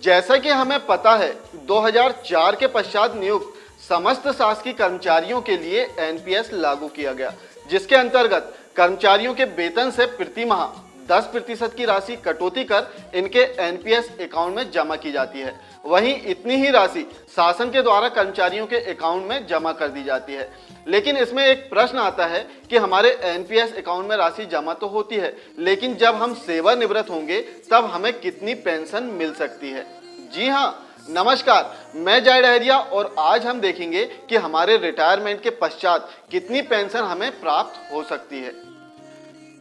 जैसा कि हमें पता है, 2004 के पश्चात नियुक्त समस्त शासकीय कर्मचारियों के लिए एनपीएस लागू किया गया, जिसके अंतर्गत कर्मचारियों के वेतन से प्रति माह 10% की राशि कटौती कर इनके एनपीएस अकाउंट में जमा की जाती है। वहीं इतनी ही राशि शासन के द्वारा कर्मचारियों के अकाउंट में जमा कर दी जाती है। लेकिन इसमें एक प्रश्न आता है कि हमारे एनपीएस अकाउंट में राशि जमा तो होती है, लेकिन जब हम सेवानिवृत्त होंगे तब हमें कितनी पेंशन मिल सकती है। जी हाँ, नमस्कार, मैं जय डहरिया और आज हम देखेंगे कि हमारे रिटायरमेंट के पश्चात कितनी पेंशन हमें प्राप्त हो सकती है।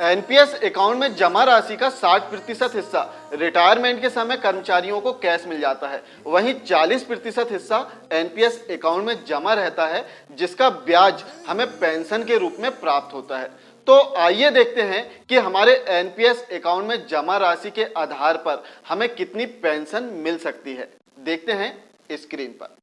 एनपीएस अकाउंट में जमा राशि का 60% हिस्सा रिटायरमेंट के समय कर्मचारियों को कैश मिल जाता है। वहीं 40% हिस्सा एनपीएस अकाउंट में जमा रहता है, जिसका ब्याज हमें पेंशन के रूप में प्राप्त होता है। तो आइए देखते हैं कि हमारे एनपीएस अकाउंट में जमा राशि के आधार पर हमें कितनी पेंशन मिल सकती है। देखते हैं स्क्रीन पर।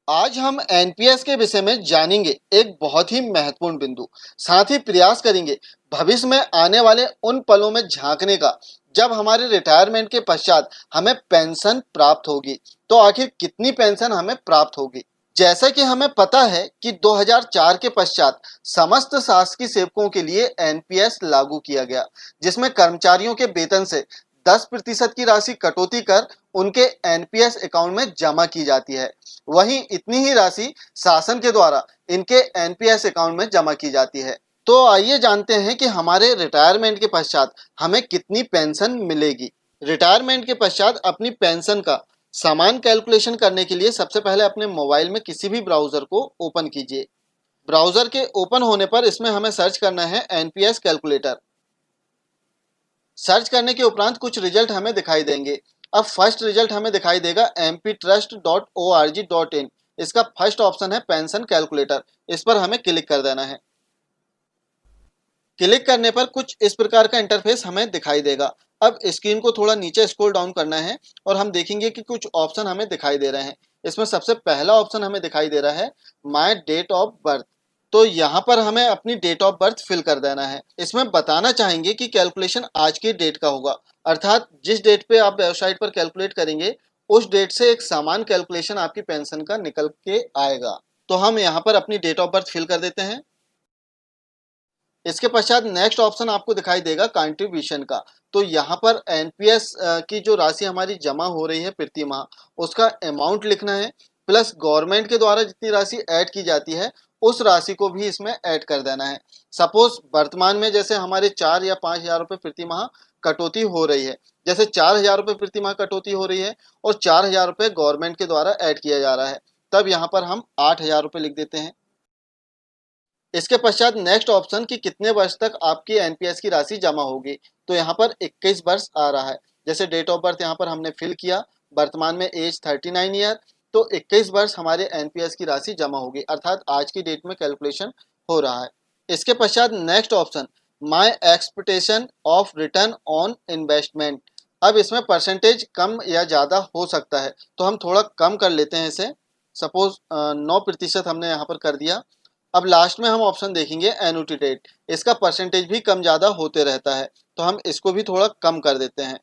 आज हम एनपीएस के विषय में जानेंगे एक बहुत ही महत्वपूर्ण बिंदु। साथ ही प्रयास करेंगे भविष्य में आने वाले उन पलों में झांकने का जब हमारे रिटायरमेंट के पश्चात हमें पेंशन प्राप्त होगी। तो आखिर कितनी पेंशन हमें प्राप्त होगी। जैसा कि हमें पता है कि 2004 के पश्चात समस्त शासकीय सेवकों के लिए एनपीएस लागू किया गया, जिसमें कर्मचारियों के वेतन से 10% की राशि कटौती कर उनके एनपीएस अकाउंट में जमा की जाती है। वहीं इतनी ही राशि शासन के द्वारा इनके एनपीएस अकाउंट में जमा की जाती है। तो आइए जानते हैं कि हमारे रिटायरमेंट के पश्चात हमें कितनी पेंशन मिलेगी। रिटायरमेंट के पश्चात अपनी पेंशन का समान कैलकुलेशन करने के लिए सबसे पहले अपने मोबाइल में किसी भी ब्राउजर को ओपन कीजिए। ब्राउजर के ओपन होने पर इसमें हमें सर्च करना है एनपीएस कैलकुलेटर। सर्च करने के उपरांत कुछ रिजल्ट हमें दिखाई देंगे। अब फर्स्ट रिजल्ट हमें दिखाई देगा mptrust.org.in। इसका फर्स्ट ऑप्शन है पेंशन कैलकुलेटर। इस पर हमें क्लिक कर देना है। क्लिक करने पर कुछ इस प्रकार का इंटरफेस हमें दिखाई देगा। अब स्क्रीन को थोड़ा नीचे स्क्रॉल डाउन करना है और हम देखेंगे कि कुछ ऑप्शन हमें दिखाई दे रहे हैं। इसमें सबसे पहला ऑप्शन हमें दिखाई दे रहा है माय डेट ऑफ बर्थ। तो यहाँ पर हमें अपनी डेट ऑफ बर्थ फिल कर देना है। इसमें बताना चाहेंगे कि कैलकुलेशन आज की डेट का होगा, अर्थात जिस डेट पे आप वेबसाइट पर कैलकुलेट करेंगे उस डेट से एक समान कैलकुलेशन आपकी पेंशन का निकल के आएगा। तो हम यहाँ पर अपनी डेट ऑफ बर्थ फिल कर देते हैं। इसके पश्चात नेक्स्ट ऑप्शन आपको दिखाई देगा कंट्रीब्यूशन का। तो यहाँ पर एनपीएस की जो राशि हमारी जमा हो रही है प्रति माह, उसका अमाउंट लिखना है, प्लस गवर्नमेंट के द्वारा जितनी राशि ऐड की जाती है उस राशि को भी इसमें ऐड कर देना है। सपोज वर्तमान में जैसे हमारे 4 या 5 हजार रुपये प्रति माह कटौती हो रही है, जैसे 4 हजार रुपये प्रति माह कटौती हो रही है और 4 हजार रुपये गवर्नमेंट के द्वारा ऐड किया जा रहा है, तब यहाँ पर हम 8 हजार रुपये लिख देते हैं। इसके पश्चात नेक्स्ट ऑप्शन कि कितने वर्ष तक आपकी एनपीएस की राशि जमा होगी। तो यहाँ पर 21 वर्ष आ रहा है। जैसे डेट ऑफ बर्थ यहाँ पर हमने फिल किया, वर्तमान में एज 39 ईयर, तो 21 वर्ष हमारे एनपीएस की राशि जमा होगी, अर्थात आज की डेट में कैलकुलेशन हो रहा है। इसके पश्चात next option my expectation of return on investment. अब इसमें परसेंटेज कम या ज़्यादा हो सकता है, तो हम थोड़ा कम कर लेते हैं इसे। सपोज 9% हमने यहाँ पर कर दिया। अब लास्ट में हम ऑप्शन देखेंगे एन्युटी रेट। इसका परसेंटेज भी कम ज़्यादा होते रहता है, तो हम इसको भी थोड़ा कम कर देते हैं।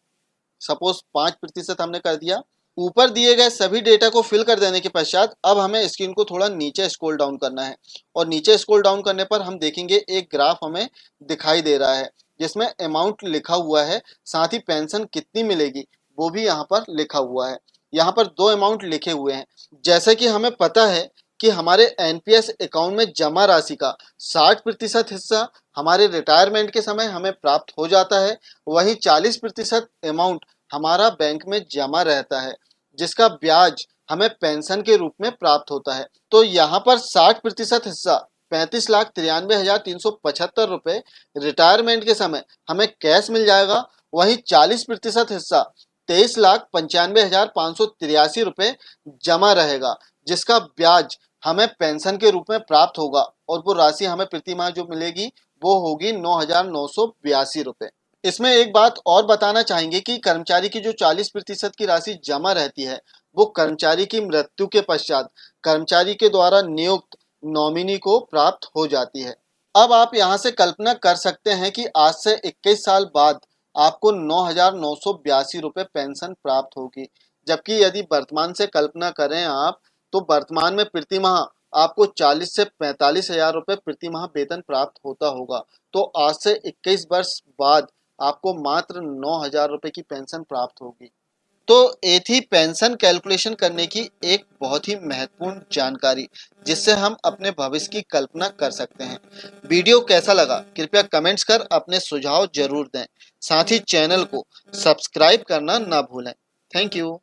सपोज 5% हमने कर दिया। ऊपर दिए गए सभी डेटा को फिल कर देने के पश्चात अब हमें स्क्रीन को थोड़ा नीचे स्क्रॉल डाउन करना है और नीचे स्क्रॉल डाउन करने पर हम देखेंगे एक ग्राफ हमें दिखाई दे रहा है, जिसमें अमाउंट लिखा हुआ है, साथ ही पेंशन कितनी मिलेगी वो भी यहाँ पर लिखा हुआ है। यहाँ पर 2 अमाउंट लिखे हुए हैं। जैसे कि हमें पता है कि हमारे एनपीएस अकाउंट में जमा राशि का 60% हिस्सा हमारे रिटायरमेंट के समय हमें प्राप्त हो जाता है। वहीं 40% अमाउंट हमारा बैंक में जमा रहता है, जिसका ब्याज हमें पेंशन के रूप में प्राप्त होता है। तो यहाँ पर 60% हिस्सा 35,93,375 रुपये रिटायरमेंट के समय हमें कैश मिल जाएगा। वहीं 40% हिस्सा 23,95,583 रुपये जमा रहेगा, जिसका ब्याज हमें पेंशन के रूप में प्राप्त होगा और वो राशि हमें प्रति माह जो मिलेगी वो होगी 9,982 रुपये। इसमें एक बात और बताना चाहेंगे कि कर्मचारी की जो 40% की राशि जमा रहती है वो कर्मचारी की मृत्यु के पश्चात कर्मचारी के द्वारा नियुक्त नॉमिनी को प्राप्त हो जाती है। अब आप यहाँ से कल्पना कर सकते हैं कि आज से 21 साल बाद आपको 9,982 रुपये पेंशन प्राप्त होगी, जबकि यदि वर्तमान से कल्पना करें आप, तो वर्तमान में प्रति माह आपको 40 से 45,000 रुपये प्रति माह वेतन प्राप्त होता होगा। तो आज से 21 वर्ष बाद आपको मात्र 9,000 रुपये की पेंशन प्राप्त होगी। तो ये थी पेंशन कैलकुलेशन करने की एक बहुत ही महत्वपूर्ण जानकारी, जिससे हम अपने भविष्य की कल्पना कर सकते हैं। वीडियो कैसा लगा कृपया कमेंट्स कर अपने सुझाव जरूर दें। साथ ही चैनल को सब्सक्राइब करना ना भूलें। Thank you.